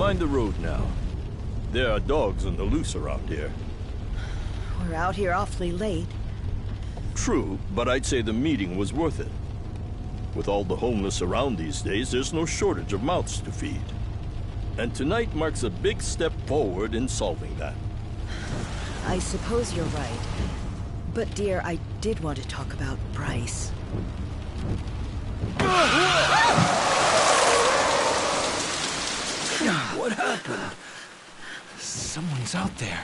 Mind the road now. There are dogs on the loose around here. We're out here awfully late. True, but I'd say the meeting was worth it. With all the homeless around these days, there's no shortage of mouths to feed. And tonight marks a big step forward in solving that. I suppose you're right. But dear, I did want to talk about Bryce. What happened? Someone's out there.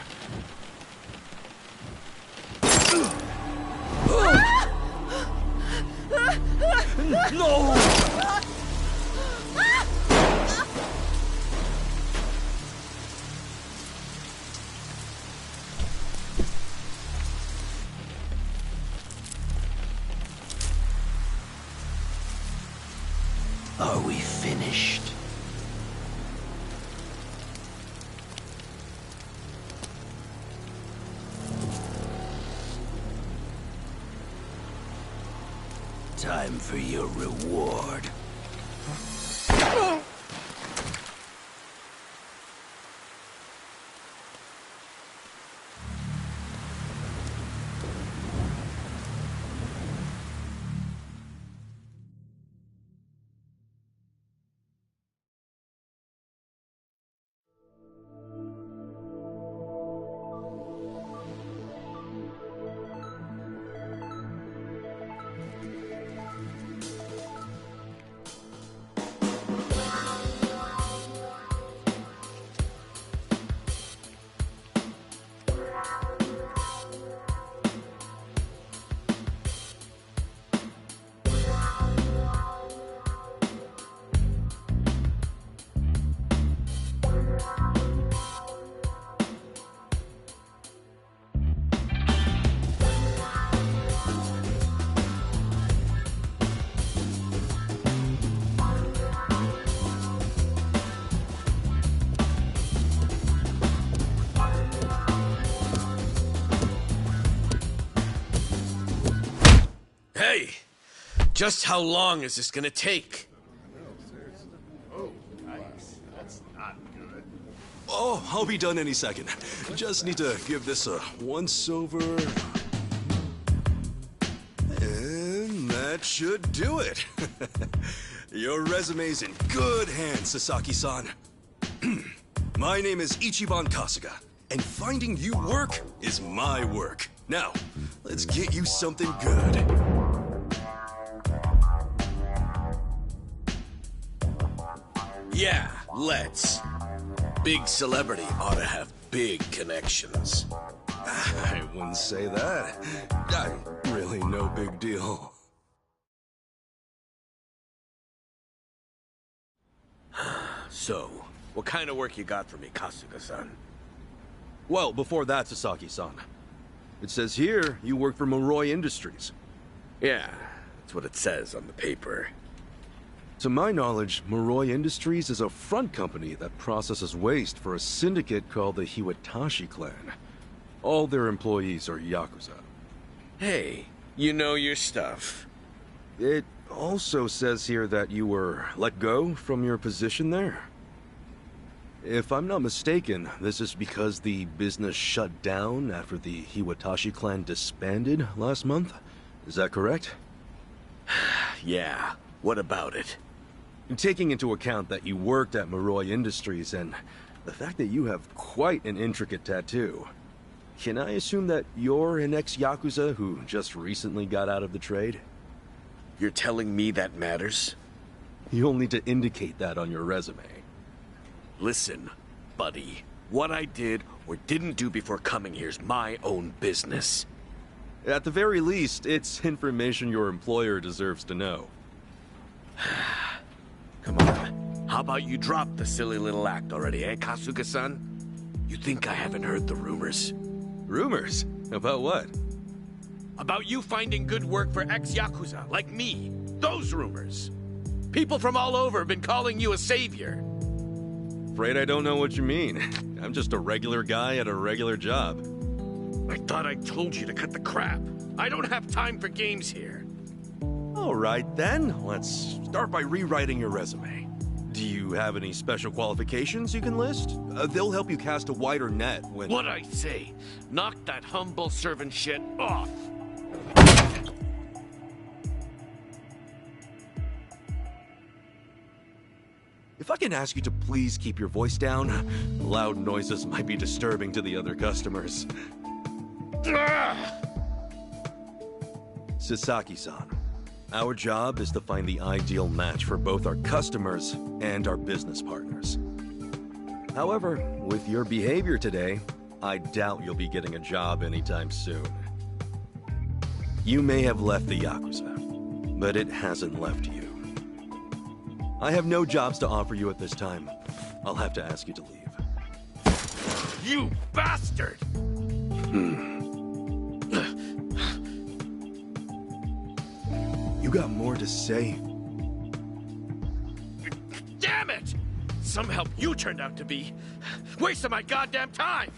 No! Are we finished? Time for your reward. Hey! Just how long is this gonna take? Oh, I'll be done any second. Just need to give this a once-over. And that should do it. Your resume's in good hands, Sasaki-san. My name is Ichiban Kasuga, and finding you work is my work. Now, let's get you something good. Yeah, let's. Big celebrity ought to have big connections. I wouldn't say that. I'm really no big deal. So, what kind of work you got for me, Kasuga-san? Well, before that, Sasaki-san. It says here you work for Moroi Industries. Yeah, that's what it says on the paper. To my knowledge, Moroi Industries is a front company that processes waste for a syndicate called the Hiwatashi clan. All their employees are Yakuza. Hey, you know your stuff. It also says here that you were let go from your position there. If I'm not mistaken, this is because the business shut down after the Hiwatashi clan disbanded last month? Is that correct? Yeah, what about it? Taking into account that you worked at Moroi Industries and the fact that you have quite an intricate tattoo, can I assume that you're an ex-Yakuza who just recently got out of the trade? You're telling me that matters? You'll need to indicate that on your resume. Listen, buddy. What I did or didn't do before coming here's my own business. At the very least, it's information your employer deserves to know. Come on. How about you drop the silly little act already, eh, Kasuga-san? You think I haven't heard the rumors? Rumors? About what? About you finding good work for ex-Yakuza, like me. Those rumors. People from all over have been calling you a savior. Afraid I don't know what you mean. I'm just a regular guy at a regular job. I thought I told you to cut the crap. I don't have time for games here. All right then, let's start by rewriting your resume. Do you have any special qualifications you can list? They'll help you cast a wider net when... What I say, knock that humble servant shit off. If I can ask you to please keep your voice down, loud noises might be disturbing to the other customers. Sasaki-san, our job is to find the ideal match for both our customers and our business partners. However, with your behavior today, I doubt you'll be getting a job anytime soon. You may have left the Yakuza, but it hasn't left you. I have no jobs to offer you at this time. I'll have to ask you to leave. You bastard! You got more to say? Damn it! Some help you turned out to be. Wasting my goddamn time!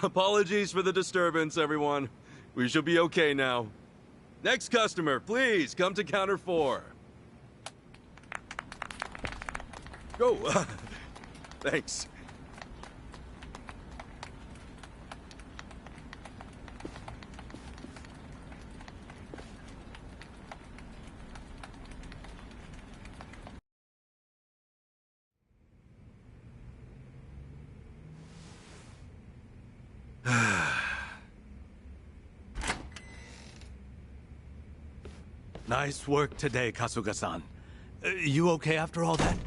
Apologies for the disturbance, everyone. We should be okay now. Next customer, please come to counter 4. Go. Thanks. Nice work today, Kasuga-san. You okay after all that?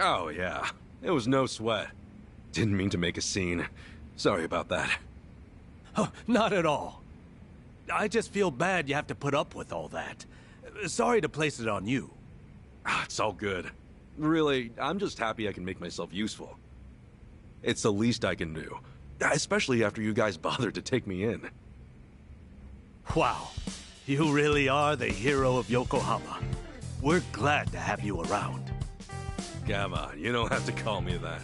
Oh, yeah. It was no sweat. Didn't mean to make a scene. Sorry about that. Oh, not at all. I just feel bad you have to put up with all that. Sorry to place it on you. It's all good. Really, I'm just happy I can make myself useful. It's the least I can do. Especially after you guys bothered to take me in. Wow. You really are the hero of Yokohama. We're glad to have you around. Come on, you don't have to call me that.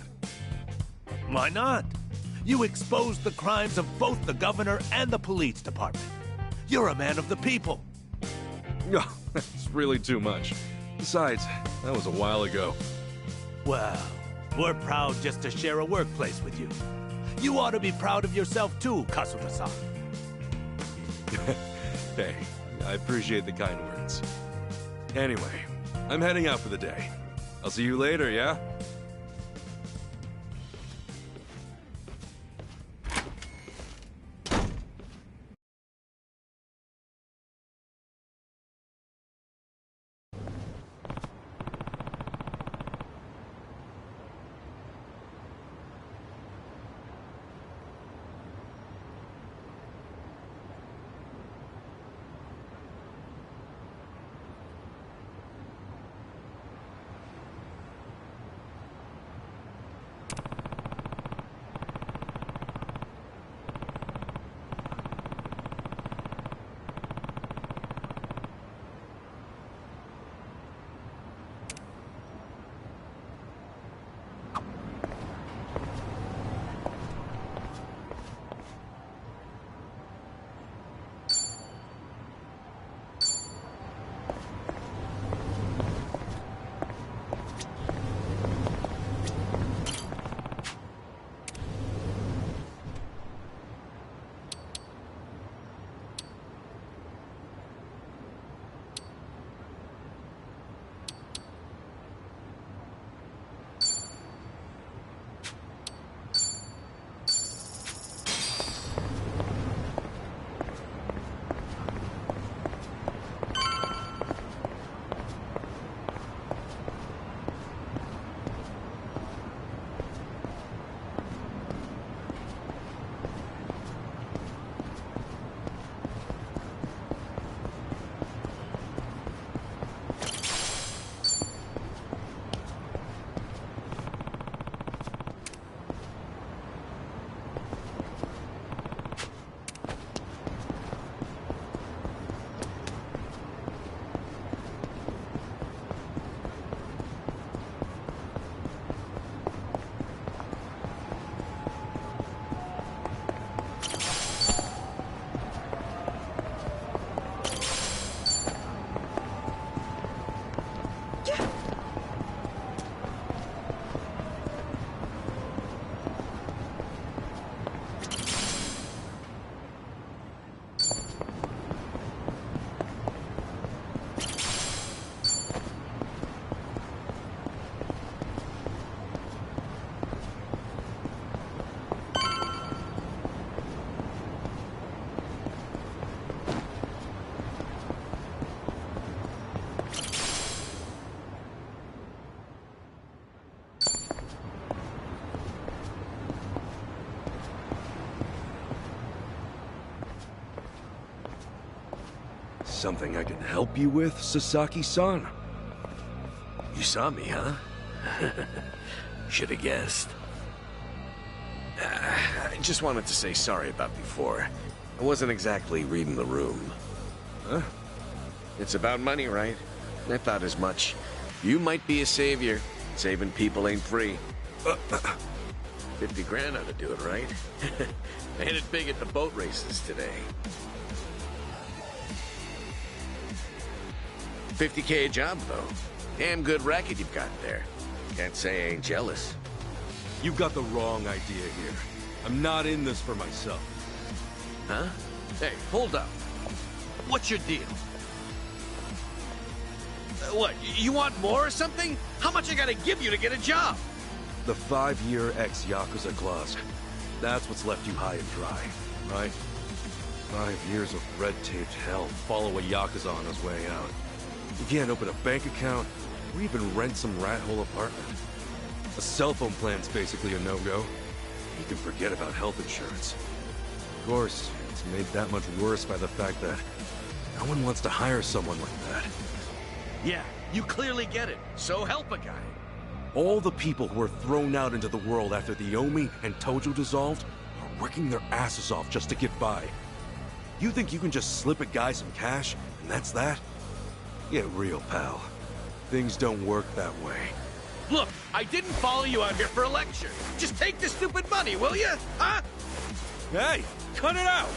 Why not? You exposed the crimes of both the governor and the police department. You're a man of the people. No, that's really too much. Besides, that was a while ago. Well, we're proud just to share a workplace with you. You ought to be proud of yourself too, Kasuga-san. Hey, I appreciate the kind words. Anyway, I'm heading out for the day. I'll see you later, yeah? something I can help you with, Sasaki-san? You saw me, huh? Should have guessed. I just wanted to say sorry about before. I wasn't exactly reading the room. Huh? It's about money, right? I thought as much. You might be a savior. Saving people ain't free. 50 grand ought to do it, right? I hit it big at the boat races today. 50K a job, though. Damn good racket you've got there. Can't say I ain't jealous. You've got the wrong idea here. I'm not in this for myself. Huh? Hey, hold up. What's your deal? What, you want more or something? How much I gotta give you to get a job? The 5-year ex-Yakuza clause. That's what's left you high and dry, right? 5 years of red-taped hell follow a Yakuza on his way out. You can't open a bank account, or even rent some rat hole apartment. A cell phone plan's basically a no-go. You can forget about health insurance. Of course, it's made that much worse by the fact that no one wants to hire someone like that. Yeah, you clearly get it. So help a guy. All the people who were thrown out into the world after the Omi and Tojo dissolved are working their asses off just to get by. You think you can just slip a guy some cash, and that's that? Get real, pal. Things don't work that way. Look, I didn't follow you out here for a lecture. Just take the stupid money, will you? Huh? Hey, cut it out!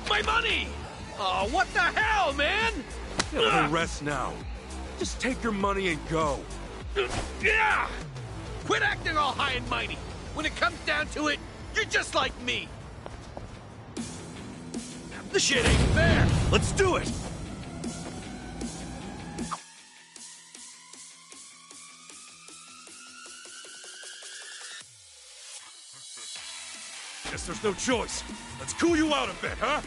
My money! Oh, what the hell, man? Yeah, rest now. Just take your money and go. Yeah! Quit acting all high and mighty. When it comes down to it, you're just like me. The shit ain't fair. Let's do it! Guess there's no choice. Let's cool you out a bit, huh?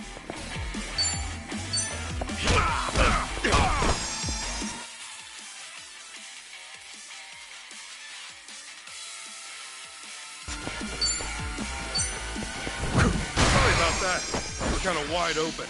Sorry about that. We're kind of wide open.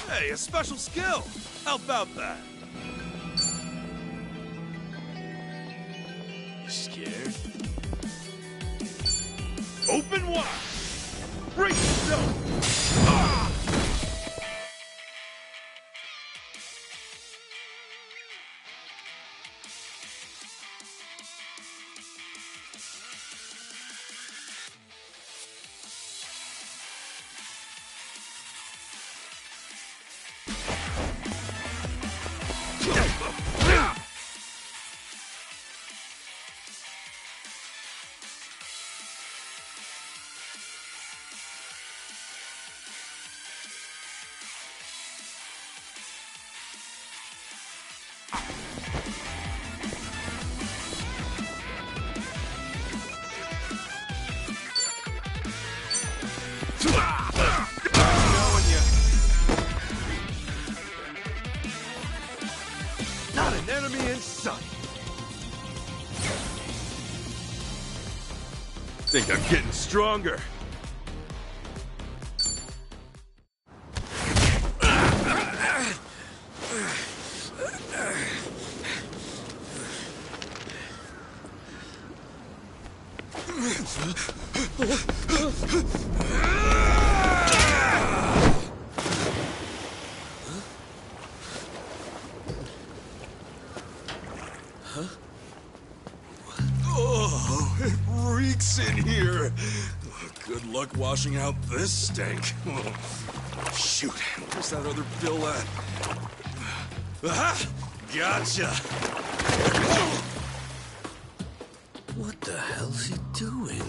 Hey, a special skill! How about that? You scared? Open wide! Break yourself! Ah! Not an enemy in sight. Think I'm getting stronger. freaks in here. Good luck washing out this stank. Shoot, where's that other bill at? Aha! Gotcha! What the hell's he doing?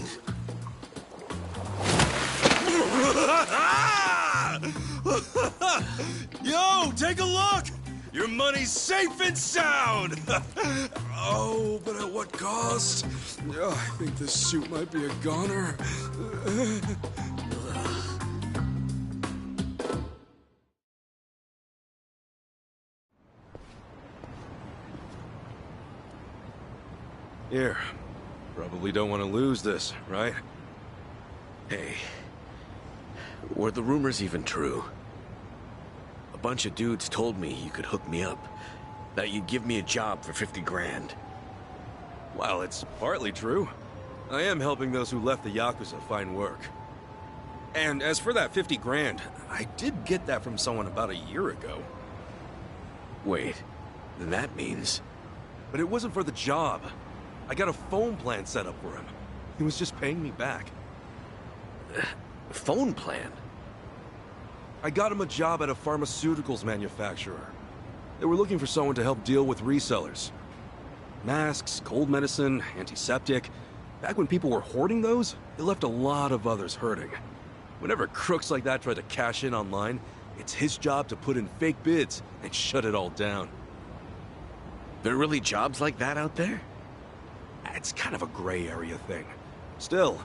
Yo, take a look! Your money's safe and sound! Oh, but at what cost? Oh, I think this suit might be a goner. Here. Probably don't want to lose this, right? Hey, were the rumors even true? A bunch of dudes told me you could hook me up, that you'd give me a job for 50 grand. Well, it's partly true. I am helping those who left the Yakuza find work. And as for that 50 grand, I did get that from someone about a year ago. Wait, then that means... But it wasn't for the job. I got a phone plan set up for him. He was just paying me back. Phone plan? I got him a job at a pharmaceuticals manufacturer. They were looking for someone to help deal with resellers. Masks, cold medicine, antiseptic. Back when people were hoarding those, it left a lot of others hurting. Whenever crooks like that try to cash in online, it's his job to put in fake bids and shut it all down. There are really jobs like that out there? It's kind of a gray area thing. Still,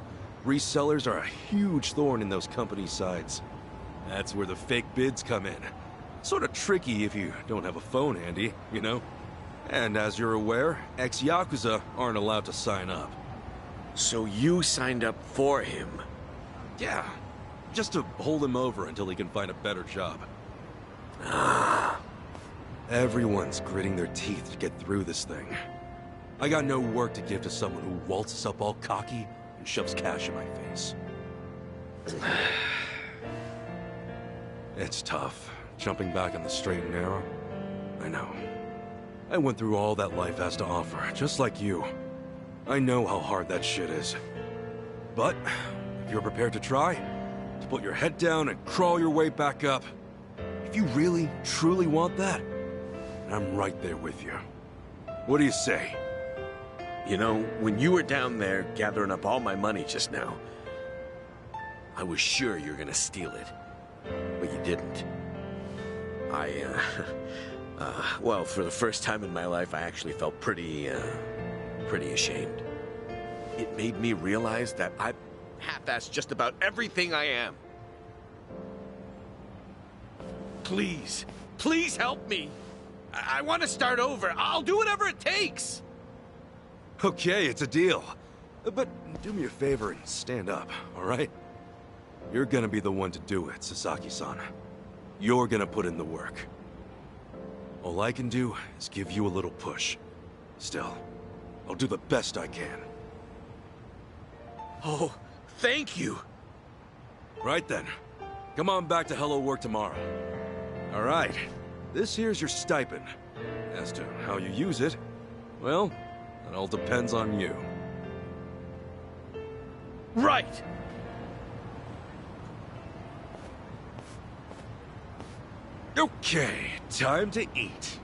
resellers are a huge thorn in those companies' sides. That's where the fake bids come in. Sort of tricky if you don't have a phone handy, you know? And as you're aware, ex-Yakuza aren't allowed to sign up. So you signed up for him? Yeah, just to hold him over until he can find a better job. Everyone's gritting their teeth to get through this thing. I got no work to give to someone who waltzes up all cocky and shoves cash in my face. It's tough, jumping back on the straight and narrow. I know. I went through all that life has to offer, just like you. I know how hard that shit is. But, if you're prepared to try, to put your head down and crawl your way back up, if you really, truly want that, I'm right there with you. What do you say? You know, when you were down there gathering up all my money just now, I was sure you were gonna steal it. But you didn't. Well, for the first time in my life, I actually felt pretty ashamed. It made me realize that I half-assed just about everything I am. Please, please help me. I want to start over. I'll do whatever it takes. Okay, it's a deal. But do me a favor and stand up, all right? You're gonna be the one to do it, Sasaki-san. You're gonna put in the work. All I can do is give you a little push. Still, I'll do the best I can. Oh, thank you. Right then. Come on back to Hello Work tomorrow. All right. This here's your stipend. As to how you use it, well, it all depends on you. Right. Okay, time to eat.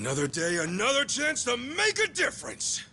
Another day, another chance to make a difference!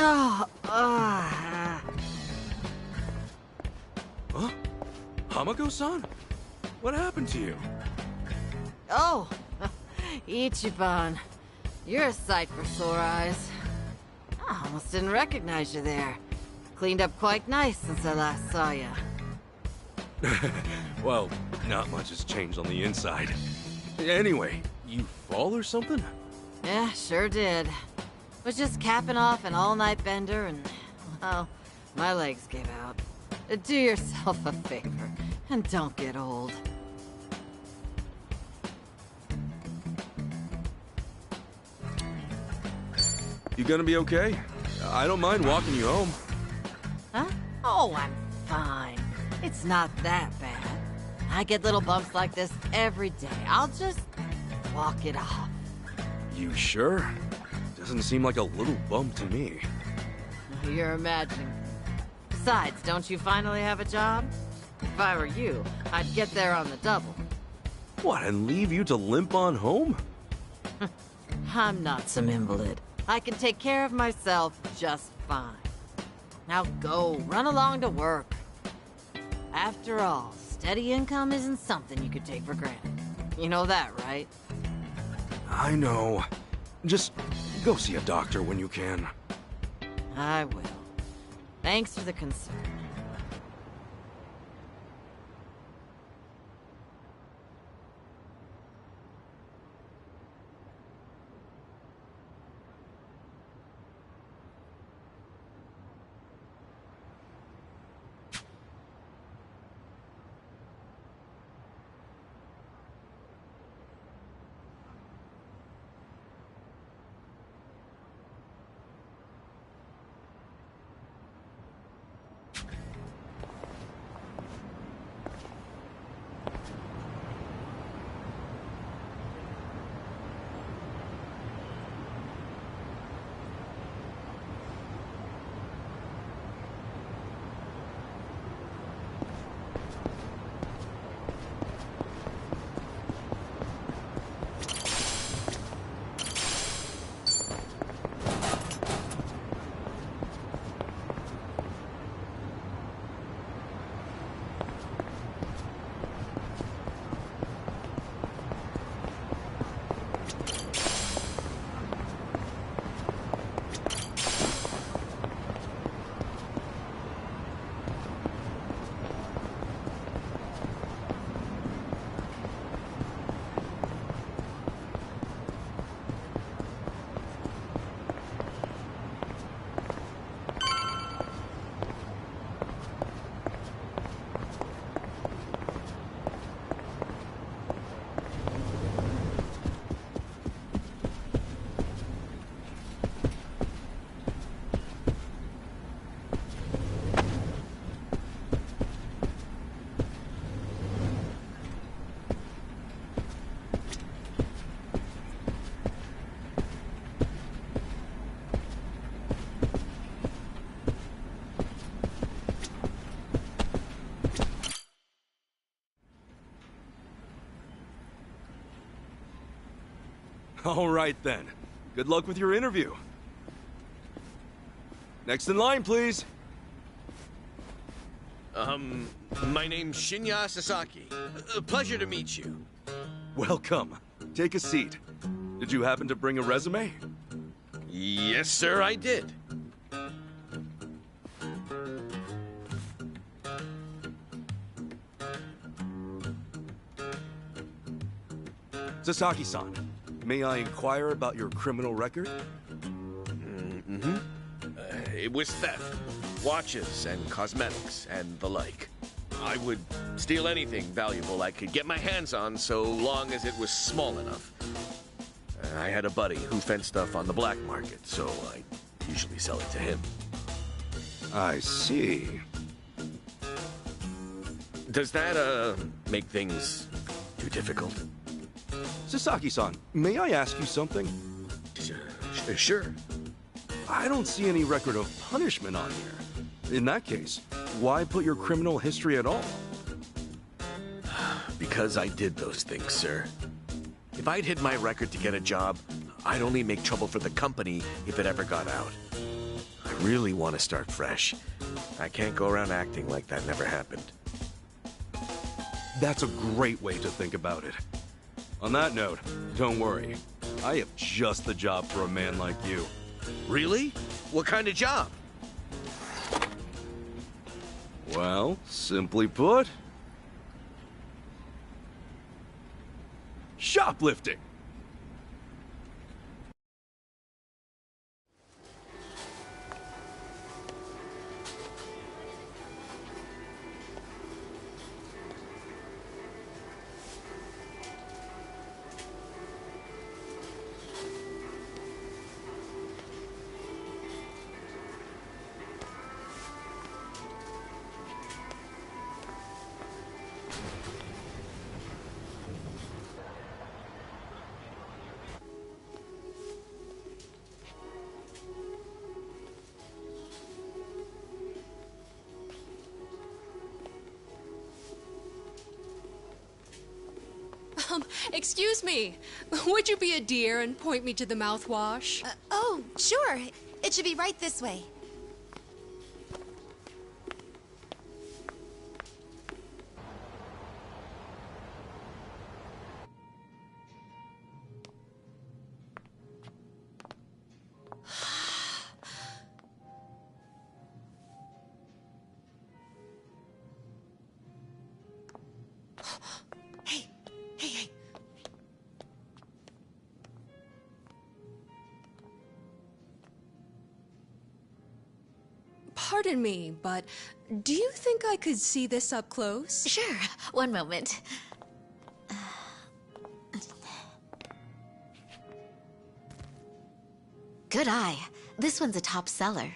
Oh, ah. Huh? Hamako-san? What happened to you? Oh, Ichiban. You're a sight for sore eyes. I almost didn't recognize you there. Cleaned up quite nice since I last saw you. Well, not much has changed on the inside. Anyway, you fall or something? Yeah, sure did. Was just capping off an all-night bender and, well, my legs gave out. Do yourself a favor and don't get old. You gonna be okay? I don't mind walking you home. Huh? Oh, I'm fine. It's not that bad. I get little bumps like this every day. I'll just walk it off. You sure? Doesn't seem like a little bump to me. You're imagining. Besides, don't you finally have a job? If I were you, I'd get there on the double. What, and leave you to limp on home? I'm not some invalid. I can take care of myself just fine. Now go, run along to work. After all, steady income isn't something you could take for granted. You know that, right? I know. Just go see a doctor when you can. I will. Thanks for the concern. All right, then. Good luck with your interview. Next in line, please. My name's Shinya Sasaki. Pleasure to meet you. Welcome. Take a seat. Did you happen to bring a resume? Yes, sir, I did. Sasaki-san, may I inquire about your criminal record? It was theft, watches and cosmetics, and the like. I would steal anything valuable I could get my hands on so long as it was small enough. I had a buddy who fenced stuff on the black market, so I usually sell it to him. I see. Does that, make things too difficult? Sasaki-san, may I ask you something? Sure. I don't see any record of punishment on here. In that case, why put your criminal history at all? Because I did those things, sir. If I'd hid my record to get a job, I'd only make trouble for the company if it ever got out. I really want to start fresh. I can't go around acting like that never happened. That's a great way to think about it. On that note, don't worry. I have just the job for a man like you. Really? What kind of job? Well, simply put... shoplifting! Excuse me. Would you be a dear and point me to the mouthwash? Oh, sure. It should be right this way. Hey, hey, hey. Pardon me, but do you think I could see this up close? Sure. One moment. Good eye. This one's a top seller.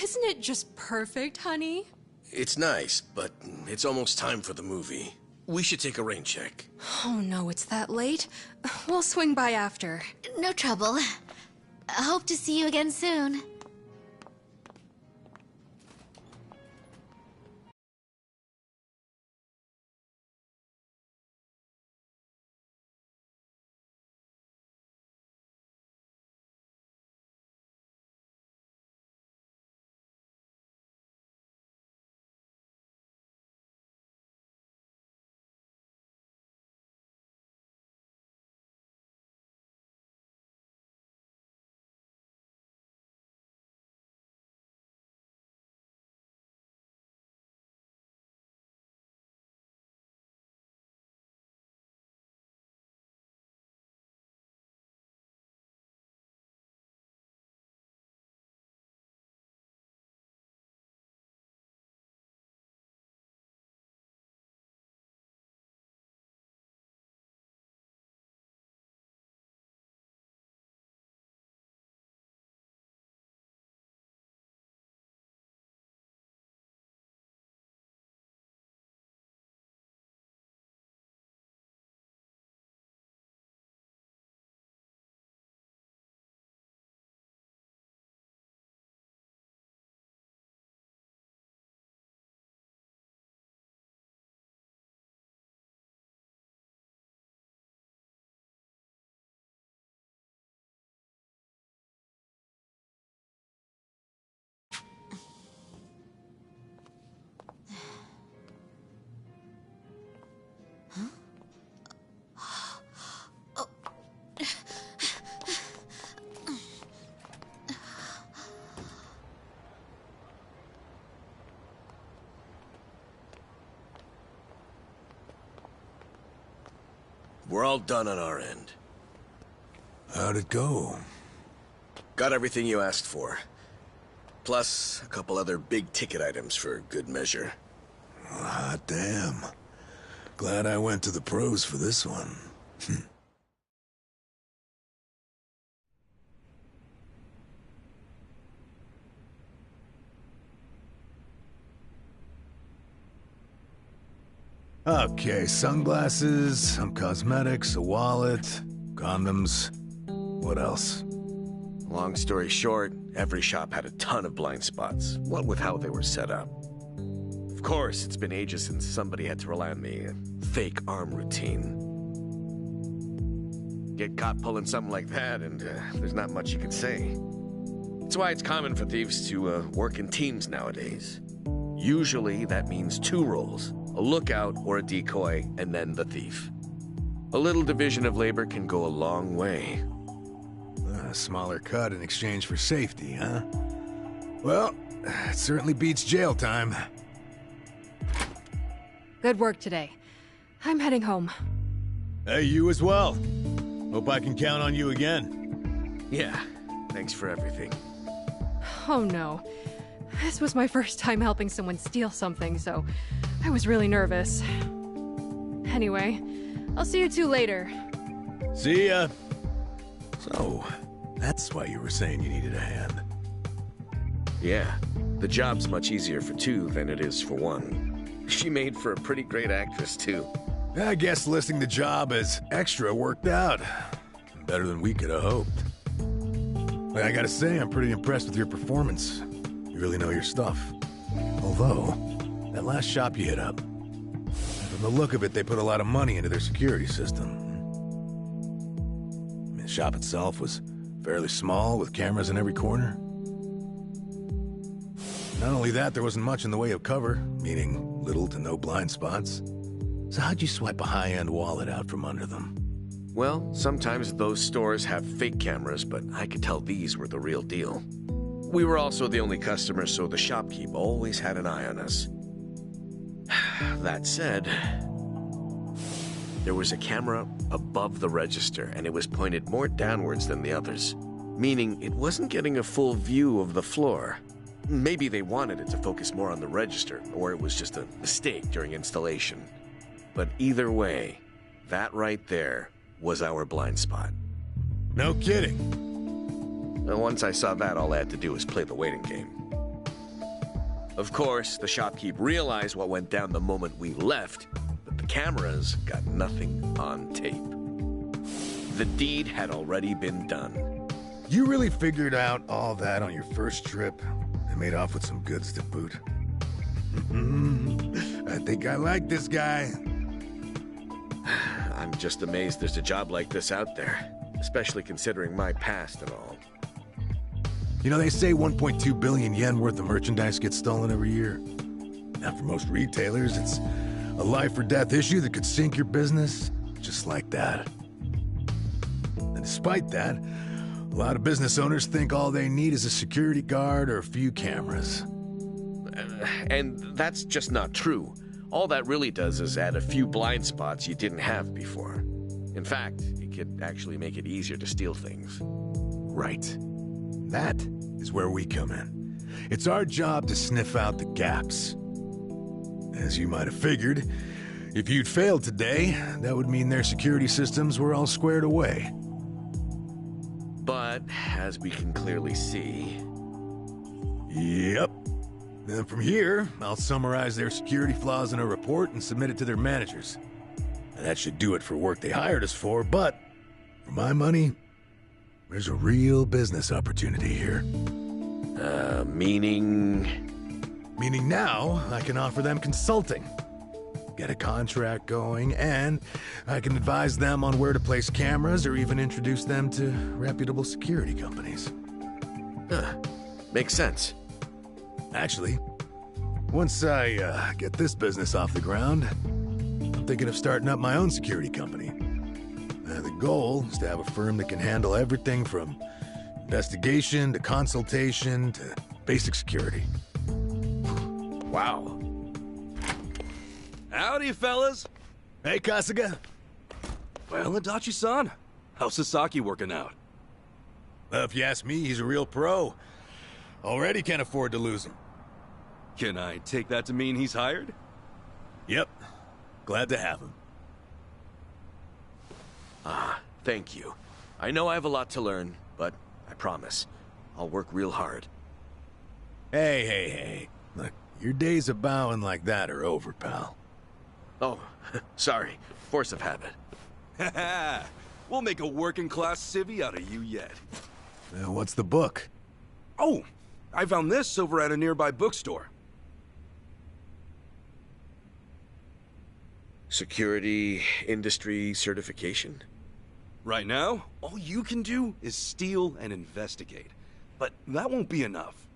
Isn't it just perfect, honey? It's nice, but it's almost time for the movie. We should take a rain check. Oh no, it's that late. We'll swing by after. No trouble. Hope to see you again soon. We're all done on our end. How'd it go? Got everything you asked for. Plus, a couple other big-ticket items for good measure. Hot damn. Glad I went to the pros for this one. Hmm. Okay, sunglasses, some cosmetics, a wallet, condoms. What else? Long story short, every shop had a ton of blind spots, what with how they were set up. Of course, it's been ages since somebody had to rely on the fake arm routine. Get caught pulling something like that, and there's not much you can say. That's why it's common for thieves to work in teams nowadays. Usually, that means 2 roles, a lookout or a decoy, and then the thief. A little division of labor can go a long way. A smaller cut in exchange for safety, huh? Well, it certainly beats jail time. Good work today. I'm heading home. Hey, you as well. Hope I can count on you again. Yeah, thanks for everything. Oh no. This was my first time helping someone steal something, so I was really nervous. Anyway, I'll see you two later. See ya. So, that's why you were saying you needed a hand. Yeah, the job's much easier for 2 than it is for 1. She made for a pretty great actress, too. I guess listing the job as extra worked out. Better than we could have hoped. But I gotta say, I'm pretty impressed with your performance. You really know your stuff. Although, that last shop you hit up, from the look of it, they put a lot of money into their security system. I mean, the shop itself was fairly small, with cameras in every corner. Not only that, there wasn't much in the way of cover, meaning little to no blind spots. So how'd you swipe a high-end wallet out from under them? Well, sometimes those stores have fake cameras, but I could tell these were the real deal. We were also the only customers, so the shopkeep always had an eye on us. That said, there was a camera above the register, and it was pointed more downwards than the others, meaning it wasn't getting a full view of the floor. Maybe they wanted it to focus more on the register, or it was just a mistake during installation. But either way, that right there was our blind spot. No kidding. And once I saw that, all I had to do was play the waiting game. Of course, the shopkeep realized what went down the moment we left, but the cameras got nothing on tape. The deed had already been done. You really figured out all that on your first trip and made off with some goods to boot. I think I like this guy. I'm just amazed there's a job like this out there, especially considering my past and all. You know, they say 1.2 billion yen worth of merchandise gets stolen every year. Now, for most retailers, it's a life-or-death issue that could sink your business, just like that. And despite that, a lot of business owners think all they need is a security guard or a few cameras. And that's just not true. All that really does is add a few blind spots you didn't have before. In fact, it could actually make it easier to steal things. Right. That is where we come in. It's our job to sniff out the gaps. As you might have figured, if you'd failed today, that would mean their security systems were all squared away. But, as we can clearly see... Yep. Then from here, I'll summarize their security flaws in a report and submit it to their managers. And that should do it for work they hired us for, but for my money, there's a real business opportunity here. Meaning? Meaning now, I can offer them consulting. Get a contract going, and I can advise them on where to place cameras or even introduce them to reputable security companies. Makes sense. Actually, once I get this business off the ground, I'm thinking of starting up my own security company. The goal is to have a firm that can handle everything from investigation to consultation to basic security. Wow. Howdy, fellas. Hey, Kasuga. Well, Adachi-san, how's Sasaki working out? If you ask me, he's a real pro. Already can't afford to lose him. Can I take that to mean he's hired? Yep. Glad to have him. Thank you. I know I have a lot to learn, but I promise, I'll work real hard. Hey. Look, your days of bowing like that are over, pal. Oh, sorry. Force of habit. Haha, we'll make a working-class civvy out of you yet. What's the book? Oh, I found this over at a nearby bookstore. Security industry certification? Right now, all you can do is steal and investigate. But that won't be enough.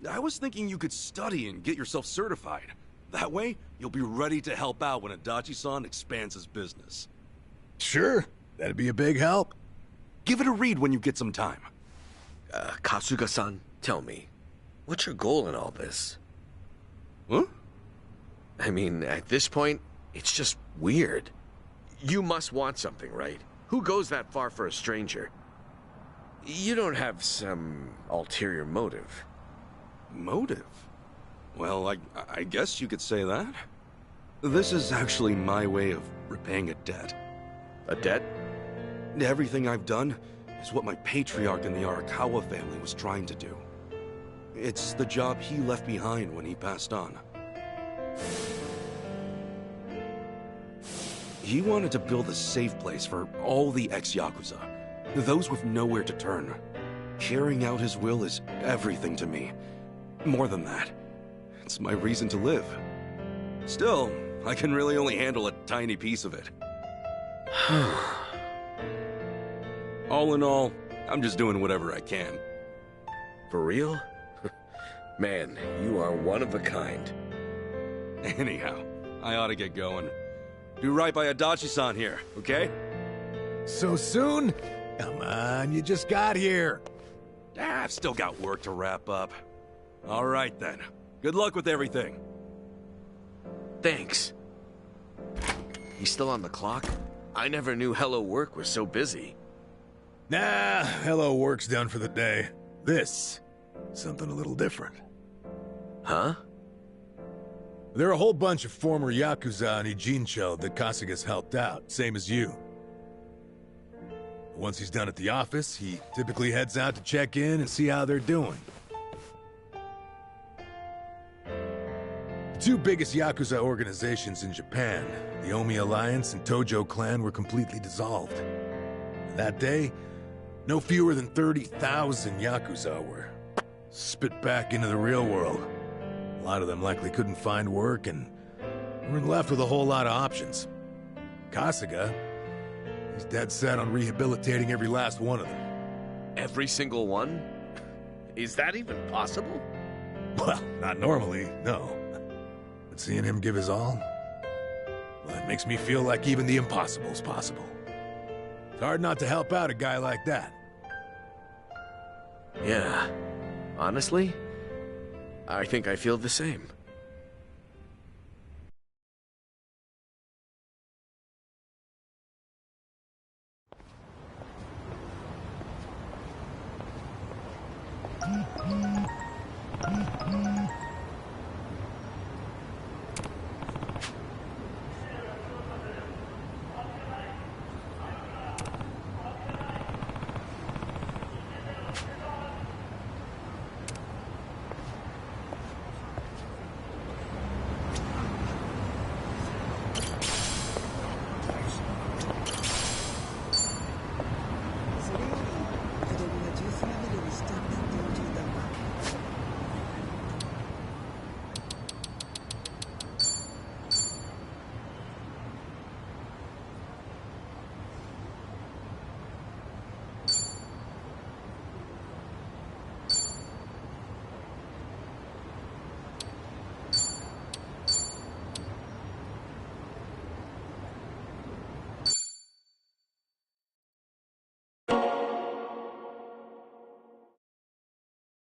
I was thinking you could study and get yourself certified. That way, you'll be ready to help out when Adachi-san expands his business. Sure, that'd be a big help. Give it a read when you get some time. Kasuga-san, tell me, what's your goal in all this? Huh? I mean, at this point, it's just weird. You must want something, right? Who goes that far for a stranger? You don't have some ulterior motive. Motive? Well, I guess you could say that. This is actually my way of repaying a debt. A debt? Everything I've done is what my patriarch in the Arakawa family was trying to do. It's the job he left behind when he passed on. He wanted to build a safe place for all the ex-Yakuza, those with nowhere to turn. Carrying out his will is everything to me. More than that, it's my reason to live. Still, I can really only handle a tiny piece of it. All in all, I'm just doing whatever I can. For real? Man, you are one of a kind. Anyhow, I ought to get going. Do right by Adachi-san here, okay? So soon? Come on, you just got here. I've still got work to wrap up. All right then. Good luck with everything. Thanks. He's still on the clock? I never knew Hello Work was so busy. Nah, hello work's done for the day. This, something a little different. Huh? There are a whole bunch of former Yakuza in Ijincho that Kasuga's helped out, same as you. Once he's done at the office, he typically heads out to check in and see how they're doing. The two biggest Yakuza organizations in Japan, the Omi Alliance and Tojo Clan, were completely dissolved. And that day, no fewer than 30,000 Yakuza were spit back into the real world. A lot of them likely couldn't find work and weren't left with a whole lot of options. Kasuga, he's dead set on rehabilitating every last one of them. Every single one? Is that even possible? Well, not normally, no. But seeing him give his all, well, it makes me feel like even the impossible's possible. It's hard not to help out a guy like that. Yeah. Honestly, I think I feel the same.